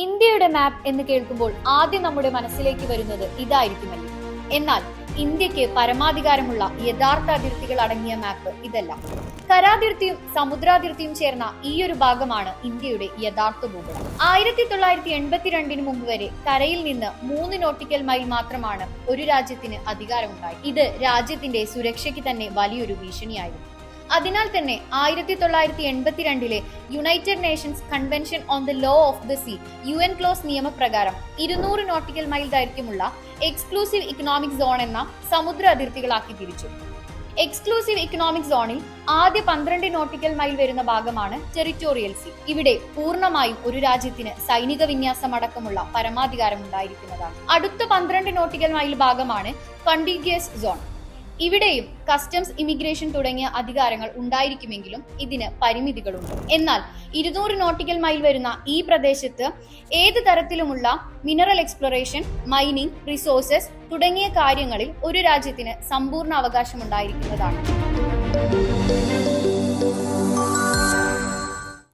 ഇന്ത്യയുടെ മാപ്പ് എന്ന് കേൾക്കുമ്പോൾ ആദ്യം നമ്മുടെ മനസ്സിലേക്ക് വരുന്നത് ഇതായിരിക്കുമല്ലോ. എന്നാൽ ഇന്ത്യക്ക് പരമാധികാരമുള്ള യഥാർത്ഥ അതിർത്തികൾ അടങ്ങിയ മാപ്പ് ഇതല്ല. കരാതിർത്തിയും സമുദ്രാതിർത്തിയും ചേർന്ന ഈ ഒരു ഭാഗമാണ് ഇന്ത്യയുടെ യഥാർത്ഥ ഭൂപടം. 1982 മുമ്പ് വരെ കരയിൽ നിന്ന് 3 നോട്ടിക്കൽ മൈൽ മാത്രമാണ് ഒരു രാജ്യത്തിന് അധികാരമുണ്ടായി. ഇത് രാജ്യത്തിന്റെ സുരക്ഷയ്ക്ക് തന്നെ വലിയൊരു ഭീഷണിയായിരുന്നു. അതിനാൽ തന്നെ 1982 United Nations convention on the law of the sea UN close നിയമപ്രകാരം 200 നോട്ടിക്കൽ മൈൽ ദൈർഘ്യമുള്ള എക്സ്ക്ലൂസീവ് ഇക്കണോമിക് സോൺ എന്ന സമുദ്ര അതിർത്തികളാക്കി തിരിച്ചു. എക്സ്ക്ലൂസീവ് ഇക്കണോമിക് സോണിൽ ആദ്യ 12 നോട്ടിക്കൽ മൈൽ വരുന്ന ഭാഗമാണ് ടെറിറ്റോറിയൽ സീ. ഇവിടെ പൂർണ്ണമായും ഒരു രാജ്യത്തിന് സൈനിക വിന്യാസം അടക്കമുള്ള പരമാധികാരം ഉണ്ടായിരിക്കുന്നതാണ്. അടുത്ത 12 നോട്ടിക്കൽ മൈൽ ഭാഗമാണ് കണ്ടിഗ്യുവസ് സോൺ. ഇവിടെയും കസ്റ്റംസ്, ഇമിഗ്രേഷൻ തുടങ്ങിയ അധികാരങ്ങൾ ഉണ്ടായിരിക്കുമെങ്കിലും ഇതിന് പരിമിതികളുണ്ട്. എന്നാൽ 200 നോട്ടിക്കൽ മൈൽ വരുന്ന ഈ പ്രദേശത്ത് ഏത് തരത്തിലുമുള്ള മിനറൽ എക്സ്പ്ലോറേഷൻ, മൈനിങ്, റിസോഴ്സസ് തുടങ്ങിയ കാര്യങ്ങളിൽ ഒരു രാജ്യത്തിന് സമ്പൂർണ്ണ അവകാശം ഉണ്ടായിരിക്കുന്നതാണ്.